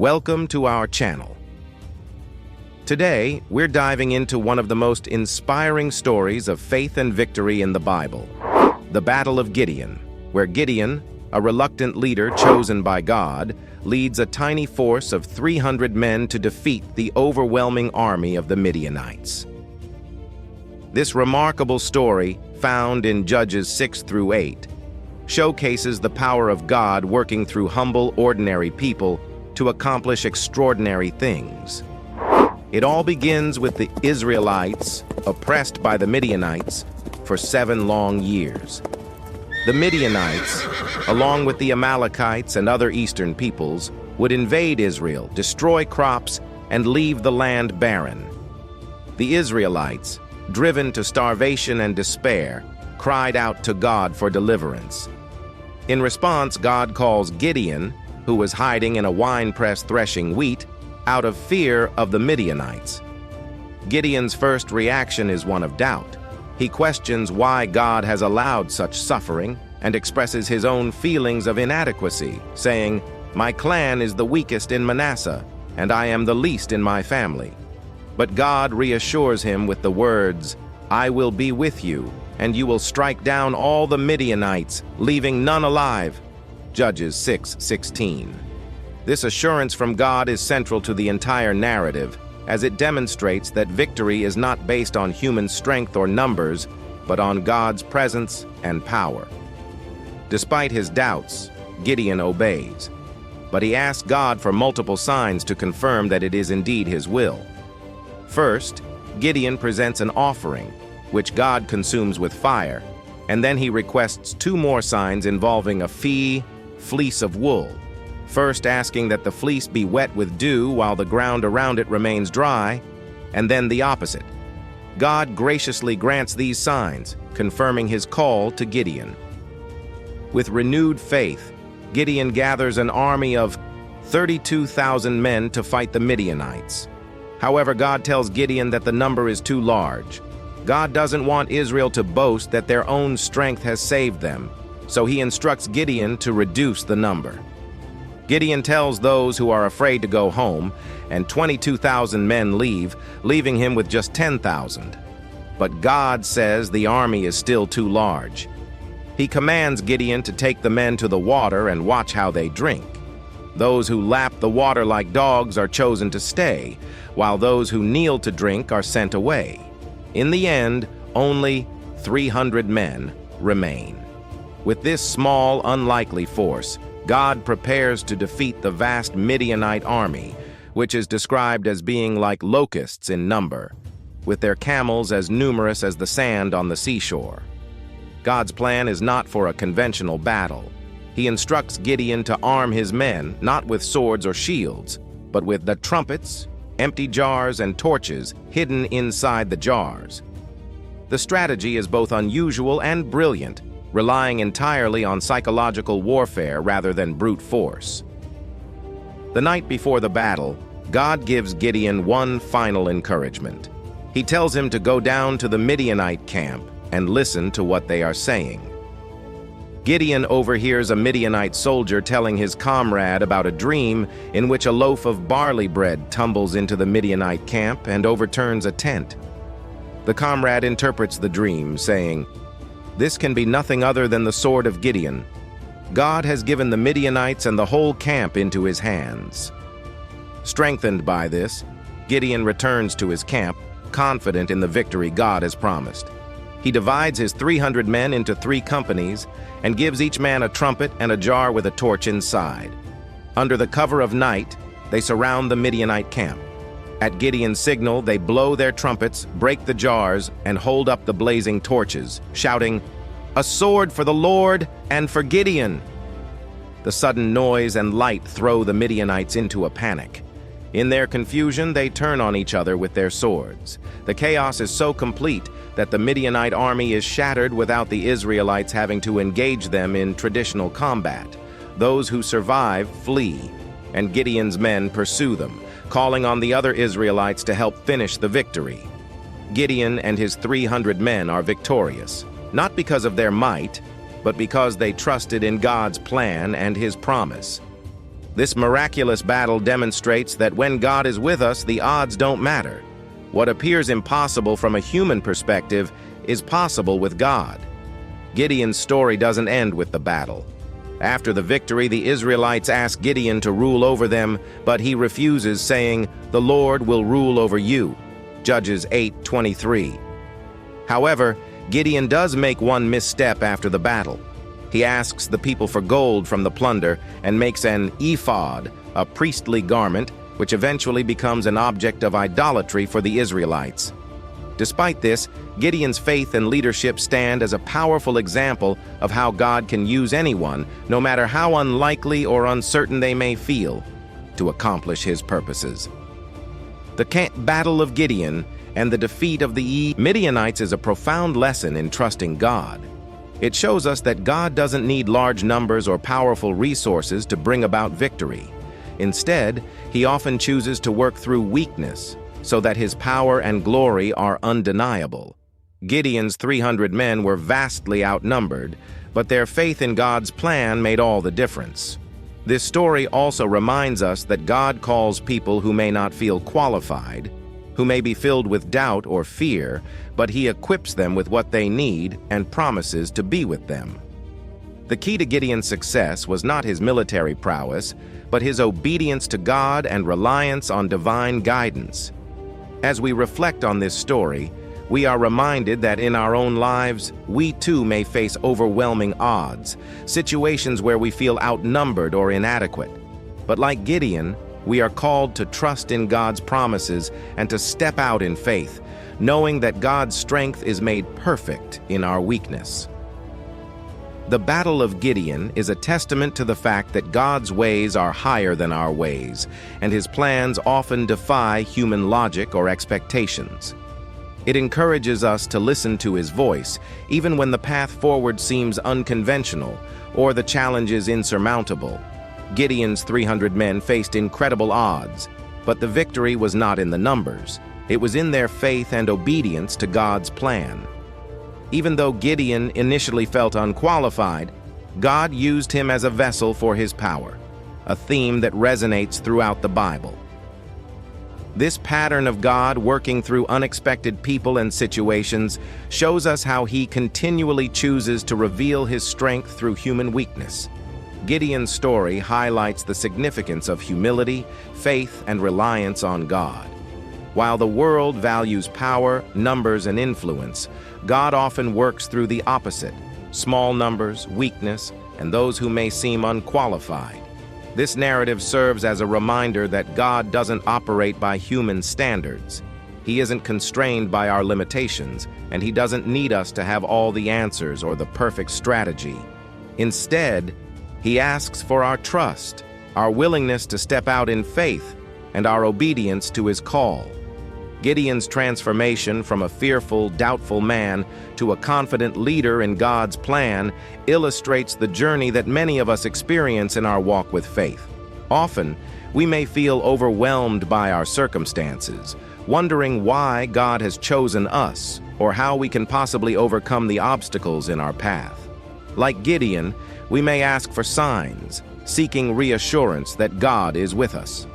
Welcome to our channel. Today, we're diving into one of the most inspiring stories of faith and victory in the Bible, the Battle of Gideon, where Gideon, a reluctant leader chosen by God, leads a tiny force of 300 men to defeat the overwhelming army of the Midianites. This remarkable story, found in Judges 6 through 8, showcases the power of God working through humble, ordinary people to accomplish extraordinary things. It all begins with the Israelites oppressed by the Midianites for 7 long years. The Midianites, along with the Amalekites and other eastern peoples, would invade Israel, destroy crops, and leave the land barren. The Israelites, driven to starvation and despair, cried out to God for deliverance. In response, God calls Gideon, who was hiding in a winepress threshing wheat, out of fear of the Midianites. Gideon's first reaction is one of doubt. He questions why God has allowed such suffering and expresses his own feelings of inadequacy, saying, "My clan is the weakest in Manasseh, and I am the least in my family." But God reassures him with the words, "I will be with you, and you will strike down all the Midianites, leaving none alive." Judges 6:16. This assurance from God is central to the entire narrative, as it demonstrates that victory is not based on human strength or numbers, but on God's presence and power. Despite his doubts, Gideon obeys, but he asks God for multiple signs to confirm that it is indeed his will. First, Gideon presents an offering, which God consumes with fire, and then he requests 2 more signs involving a fleece of wool, first asking that the fleece be wet with dew while the ground around it remains dry, and then the opposite. God graciously grants these signs, confirming his call to Gideon. With renewed faith, Gideon gathers an army of 32,000 men to fight the Midianites. However, God tells Gideon that the number is too large. God doesn't want Israel to boast that their own strength has saved them, so he instructs Gideon to reduce the number. Gideon tells those who are afraid to go home, and 22,000 men leave, leaving him with just 10,000. But God says the army is still too large. He commands Gideon to take the men to the water and watch how they drink. Those who lap the water like dogs are chosen to stay, while those who kneel to drink are sent away. In the end, only 300 men remain. With this small, unlikely force, God prepares to defeat the vast Midianite army, which is described as being like locusts in number, with their camels as numerous as the sand on the seashore. God's plan is not for a conventional battle. He instructs Gideon to arm his men not with swords or shields, but with the trumpets, empty jars, and torches hidden inside the jars. The strategy is both unusual and brilliant, relying entirely on psychological warfare rather than brute force. The night before the battle, God gives Gideon one final encouragement. He tells him to go down to the Midianite camp and listen to what they are saying. Gideon overhears a Midianite soldier telling his comrade about a dream in which a loaf of barley bread tumbles into the Midianite camp and overturns a tent. The comrade interprets the dream, saying, "This can be nothing other than the sword of Gideon. God has given the Midianites and the whole camp into his hands." Strengthened by this, Gideon returns to his camp, confident in the victory God has promised. He divides his 300 men into 3 companies and gives each man a trumpet and a jar with a torch inside. Under the cover of night, they surround the Midianite camp. At Gideon's signal, they blow their trumpets, break the jars, and hold up the blazing torches, shouting, "A sword for the Lord and for Gideon!" The sudden noise and light throw the Midianites into a panic. In their confusion, they turn on each other with their swords. The chaos is so complete that the Midianite army is shattered without the Israelites having to engage them in traditional combat. Those who survive flee, and Gideon's men pursue them, calling on the other Israelites to help finish the victory. Gideon and his 300 men are victorious, not because of their might, but because they trusted in God's plan and his promise. This miraculous battle demonstrates that when God is with us, the odds don't matter. What appears impossible from a human perspective is possible with God. Gideon's story doesn't end with the battle. After the victory, the Israelites ask Gideon to rule over them, but he refuses, saying, "The Lord will rule over you." Judges 8:23. However, Gideon does make one misstep after the battle. He asks the people for gold from the plunder and makes an ephod, a priestly garment, which eventually becomes an object of idolatry for the Israelites. Despite this, Gideon's faith and leadership stand as a powerful example of how God can use anyone, no matter how unlikely or uncertain they may feel, to accomplish his purposes. The Battle of Gideon and the defeat of the Midianites is a profound lesson in trusting God. It shows us that God doesn't need large numbers or powerful resources to bring about victory. Instead, he often chooses to work through weakness, so that his power and glory are undeniable. Gideon's 300 men were vastly outnumbered, but their faith in God's plan made all the difference. This story also reminds us that God calls people who may not feel qualified, who may be filled with doubt or fear, but he equips them with what they need and promises to be with them. The key to Gideon's success was not his military prowess, but his obedience to God and reliance on divine guidance. As we reflect on this story, we are reminded that in our own lives, we too may face overwhelming odds, situations where we feel outnumbered or inadequate. But like Gideon, we are called to trust in God's promises and to step out in faith, knowing that God's strength is made perfect in our weakness. The Battle of Gideon is a testament to the fact that God's ways are higher than our ways, and his plans often defy human logic or expectations. It encourages us to listen to his voice, even when the path forward seems unconventional or the challenge is insurmountable. Gideon's 300 men faced incredible odds, but the victory was not in the numbers. It was in their faith and obedience to God's plan. Even though Gideon initially felt unqualified, God used him as a vessel for his power, a theme that resonates throughout the Bible. This pattern of God working through unexpected people and situations shows us how he continually chooses to reveal his strength through human weakness. Gideon's story highlights the significance of humility, faith, and reliance on God. While the world values power, numbers, and influence, God often works through the opposite: small numbers, weakness, and those who may seem unqualified. This narrative serves as a reminder that God doesn't operate by human standards. He isn't constrained by our limitations, and he doesn't need us to have all the answers or the perfect strategy. Instead, he asks for our trust, our willingness to step out in faith, and our obedience to his call. Gideon's transformation from a fearful, doubtful man to a confident leader in God's plan illustrates the journey that many of us experience in our walk with faith. Often, we may feel overwhelmed by our circumstances, wondering why God has chosen us or how we can possibly overcome the obstacles in our path. Like Gideon, we may ask for signs, seeking reassurance that God is with us.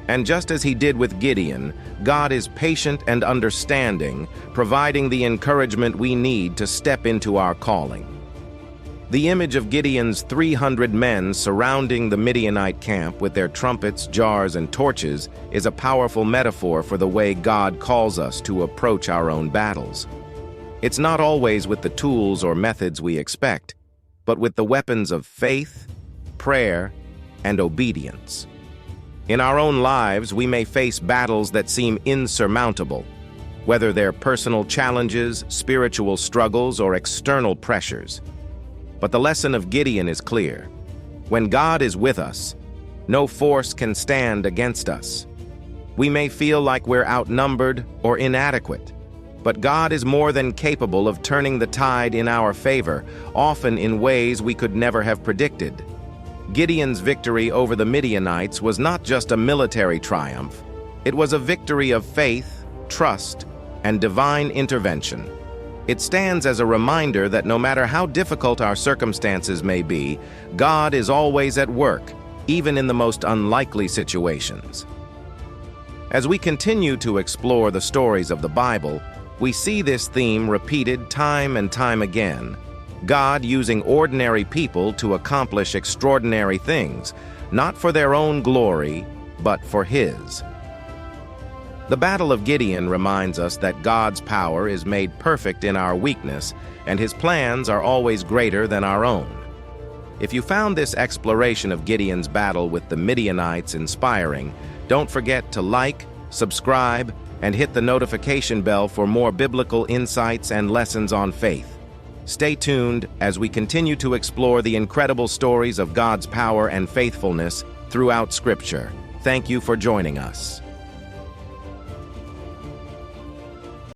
And just as he did with Gideon, God is patient and understanding, providing the encouragement we need to step into our calling. The image of Gideon's 300 men surrounding the Midianite camp with their trumpets, jars, and torches is a powerful metaphor for the way God calls us to approach our own battles. It's not always with the tools or methods we expect, but with the weapons of faith, prayer, and obedience. In our own lives, we may face battles that seem insurmountable, whether they're personal challenges, spiritual struggles, or external pressures. But the lesson of Gideon is clear. When God is with us, no force can stand against us. We may feel like we're outnumbered or inadequate, but God is more than capable of turning the tide in our favor, often in ways we could never have predicted. Gideon's victory over the Midianites was not just a military triumph. It was a victory of faith, trust, and divine intervention. It stands as a reminder that no matter how difficult our circumstances may be, God is always at work, even in the most unlikely situations. As we continue to explore the stories of the Bible, we see this theme repeated time and time again. God using ordinary people to accomplish extraordinary things, not for their own glory, but for His. The Battle of Gideon reminds us that God's power is made perfect in our weakness, and His plans are always greater than our own. If you found this exploration of Gideon's battle with the Midianites inspiring, don't forget to like, subscribe, and hit the notification bell for more biblical insights and lessons on faith. Stay tuned as we continue to explore the incredible stories of God's power and faithfulness throughout Scripture. Thank you for joining us.